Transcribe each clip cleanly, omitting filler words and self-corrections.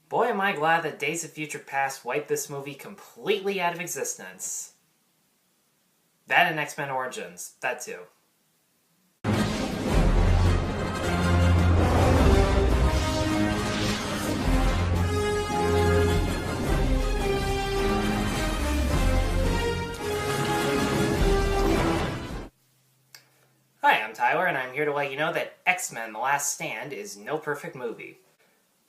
Boy, am I glad that Days of Future Past wiped this movie completely out of existence. That and X-Men Origins. That too. Hi, I'm Tyler, and I'm here to let you know that X-Men The Last Stand is no perfect movie.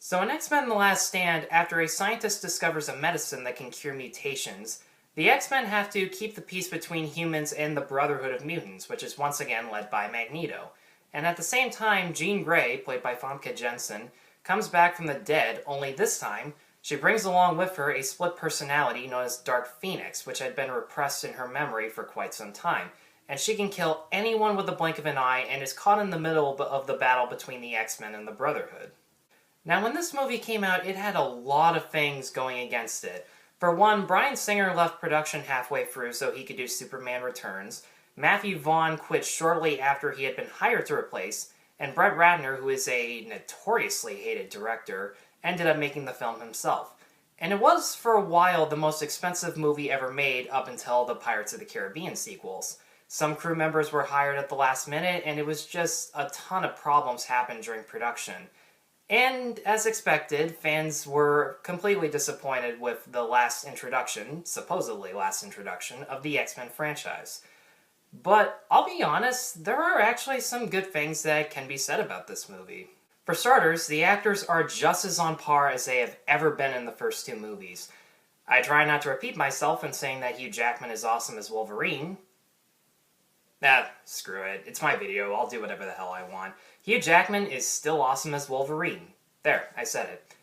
So in X-Men The Last Stand, after a scientist discovers a medicine that can cure mutations, the X-Men have to keep the peace between humans and the Brotherhood of Mutants, which is once again led by Magneto. And at the same time, Jean Grey, played by Famke Janssen, comes back from the dead, only this time, she brings along with her a split personality known as Dark Phoenix, which had been repressed in her memory for quite some time. And she can kill anyone with the blink of an eye and is caught in the middle of the battle between the X-Men and the Brotherhood. Now, when this movie came out, it had a lot of things going against it. For one, Bryan Singer left production halfway through so he could do Superman Returns, Matthew Vaughn quit shortly after he had been hired to replace, and Brett Ratner, who is a notoriously hated director, ended up making the film himself. And it was, for a while, the most expensive movie ever made up until the Pirates of the Caribbean sequels. Some crew members were hired at the last minute, and it was just a ton of problems happened during production. And, as expected, fans were completely disappointed with the last introduction, supposedly last introduction, of the X-Men franchise. But, I'll be honest, there are actually some good things that can be said about this movie. For starters, the actors are just as on par as they have ever been in the first two movies. I try not to repeat myself in saying that Hugh Jackman is awesome as Wolverine. Screw it. It's my video. I'll do whatever the hell I want. Hugh Jackman is still awesome as Wolverine. There, I said it.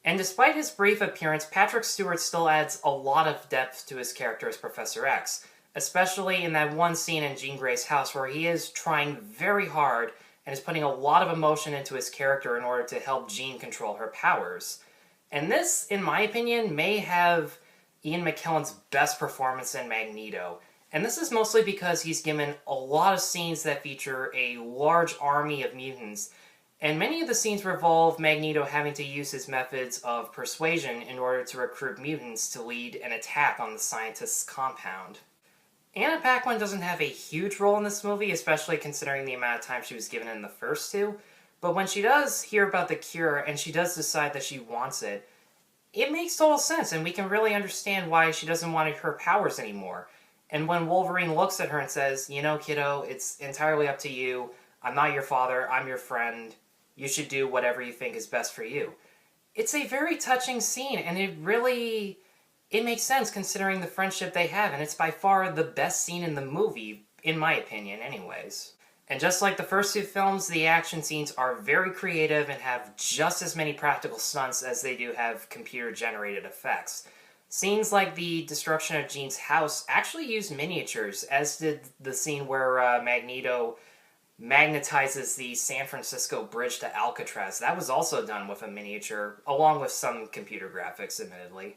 And despite his brief appearance, Patrick Stewart still adds a lot of depth to his character as Professor X, especially in that one scene in Jean Grey's house where he is trying very hard and is putting a lot of emotion into his character in order to help Jean control her powers. And this, in my opinion, may have Ian McKellen's best performance in Magneto. And this is mostly because he's given a lot of scenes that feature a large army of mutants, and many of the scenes revolve Magneto having to use his methods of persuasion in order to recruit mutants to lead an attack on the scientist's compound. Anna Paquin doesn't have a huge role in this movie, especially considering the amount of time she was given in the first two, but when she does hear about the cure and she does decide that she wants it, it makes total sense, and we can really understand why she doesn't want her powers anymore. And when Wolverine looks at her and says, you know, kiddo, it's entirely up to you. I'm not your father. I'm your friend. You should do whatever you think is best for you. It's a very touching scene, and it makes sense considering the friendship they have, and it's by far the best scene in the movie, in my opinion, anyways. And just like the first two films, the action scenes are very creative and have just as many practical stunts as they do have computer-generated effects. Scenes like the destruction of Jean's house actually used miniatures, as did the scene where Magneto magnetizes the San Francisco bridge to Alcatraz. That was also done with a miniature, along with some computer graphics, admittedly.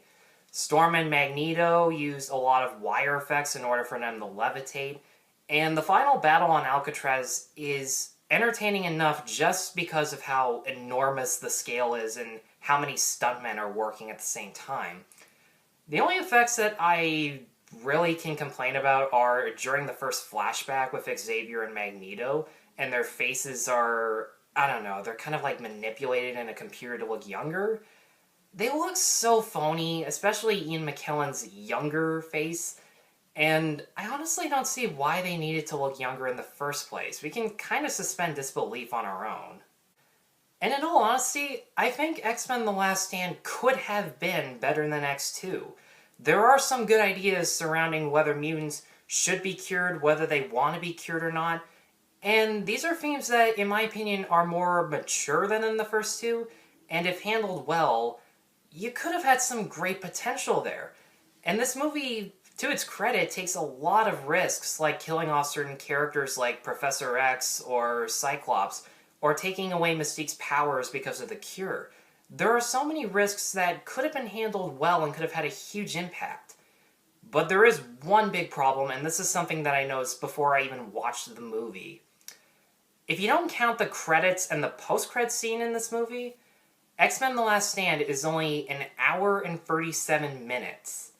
Storm and Magneto used a lot of wire effects in order for them to levitate, and the final battle on Alcatraz is entertaining enough just because of how enormous the scale is and how many stuntmen are working at the same time. The only effects that I really can complain about are during the first flashback with Xavier and Magneto, and their faces are, I don't know, they're kind of like manipulated in a computer to look younger. They look so phony, especially Ian McKellen's younger face, and I honestly don't see why they needed to look younger in the first place. We can kind of suspend disbelief on our own. And in all honesty, I think X-Men The Last Stand could have been better than X2. There are some good ideas surrounding whether mutants should be cured, whether they want to be cured or not, and these are themes that, in my opinion, are more mature than in the first two, and if handled well, you could have had some great potential there. And this movie, to its credit, takes a lot of risks, like killing off certain characters like Professor X or Cyclops, or taking away Mystique's powers because of the cure. There are so many risks that could have been handled well and could have had a huge impact. But there is one big problem, and this is something that I noticed before I even watched the movie. If you don't count the credits and the post-credits scene in this movie, X-Men The Last Stand is only an hour and 37 minutes.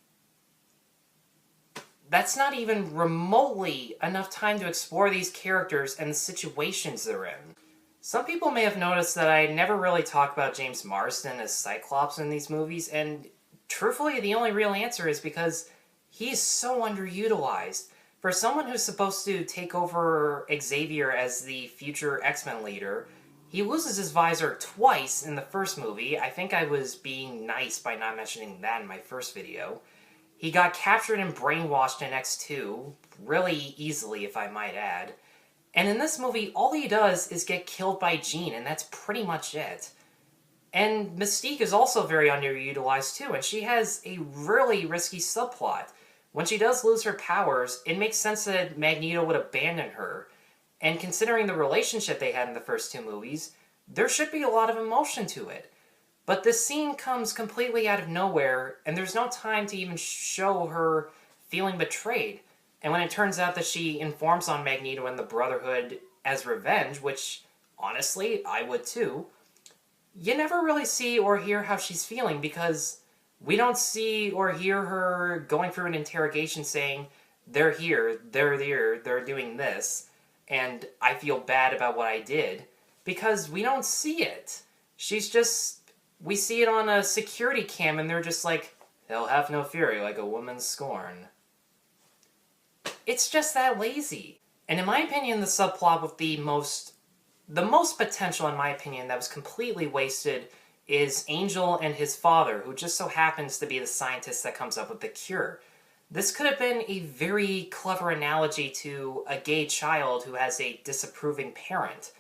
That's not even remotely enough time to explore these characters and the situations they're in. Some people may have noticed that I never really talk about James Marsden as Cyclops in these movies, and truthfully, the only real answer is because he's so underutilized. For someone who's supposed to take over Xavier as the future X-Men leader, he loses his visor twice in the first movie. I think I was being nice by not mentioning that in my first video. He got captured and brainwashed in X2, really easily if I might add. And in this movie, all he does is get killed by Jean, and that's pretty much it. And Mystique is also very underutilized too, and she has a really risky subplot. When she does lose her powers, it makes sense that Magneto would abandon her. And considering the relationship they had in the first two movies, there should be a lot of emotion to it. But this scene comes completely out of nowhere, and there's no time to even show her feeling betrayed. And when it turns out that she informs on Magneto and the Brotherhood as revenge, which, honestly, I would too, you never really see or hear how she's feeling, because we don't see or hear her going through an interrogation saying, they're here, they're there, they're doing this, and I feel bad about what I did, because we don't see it. She's just... We see it on a security cam, and they're just like, they'll have no fury like a woman's scorn. It's just that lazy. And in my opinion, the subplot with the most potential, in my opinion, that was completely wasted is Angel and his father, who just so happens to be the scientist that comes up with the cure. This could have been a very clever analogy to a gay child who has a disapproving parent.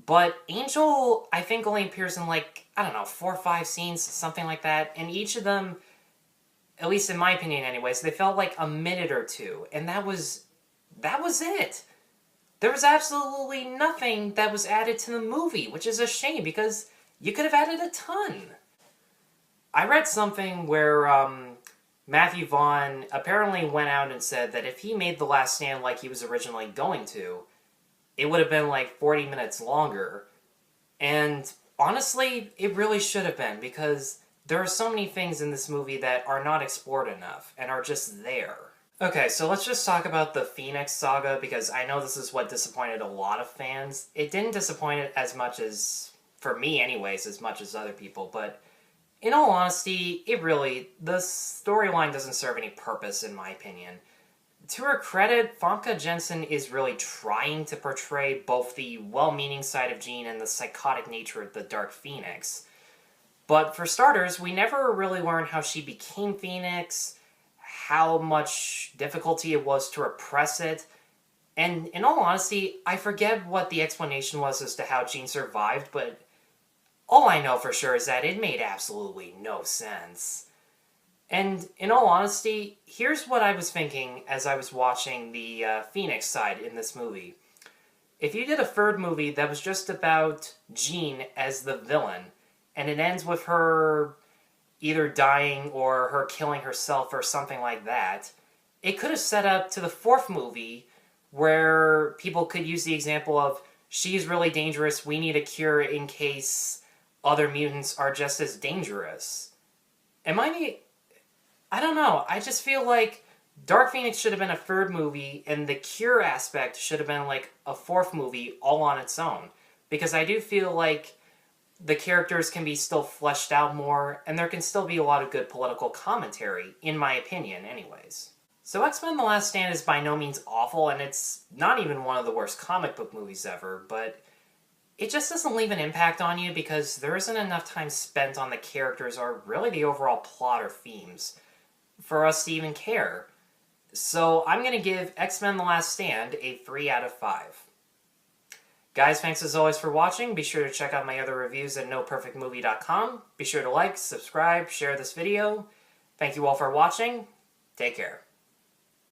But Angel, I think, only appears in, like, I don't know, 4 or 5 scenes, something like that. And each of them, at least in my opinion anyways, they felt like a minute or two. And that was it. There was absolutely nothing that was added to the movie, which is a shame, because you could have added a ton. I read something where Matthew Vaughn apparently went out and said that if he made The Last Stand like he was originally going to, it would have been like 40 minutes longer. And honestly, it really should have been, because there are so many things in this movie that are not explored enough and are just there. Okay, so let's just talk about the Phoenix Saga, because I know this is what disappointed a lot of fans. It didn't disappoint it as much as, for me anyways, as much as other people, but in all honesty, the storyline doesn't serve any purpose in my opinion. To her credit, Famke Janssen is really trying to portray both the well-meaning side of Jean and the psychotic nature of the Dark Phoenix. But for starters, we never really learn how she became Phoenix, how much difficulty it was to repress it, and in all honesty, I forget what the explanation was as to how Jean survived, but all I know for sure is that it made absolutely no sense. And in all honesty, here's what I was thinking as I was watching the Phoenix side in this movie. If you did a third movie that was just about Jean as the villain, and it ends with her either dying or her killing herself or something like that, it could have set up to the fourth movie where people could use the example of, she's really dangerous, we need a cure in case other mutants are just as dangerous. I don't know, I just feel like Dark Phoenix should have been a third movie, and the cure aspect should have been like a fourth movie all on its own. Because I do feel like the characters can be still fleshed out more, and there can still be a lot of good political commentary, in my opinion anyways. So X-Men The Last Stand is by no means awful, and it's not even one of the worst comic book movies ever, but it just doesn't leave an impact on you because there isn't enough time spent on the characters or really the overall plot or themes for us to even care. So I'm going to give X-Men The Last Stand a 3 out of 5. Guys, thanks as always for watching. Be sure to check out my other reviews at NoPerfectMovie.com. Be sure to like, subscribe, share this video. Thank you all for watching. Take care.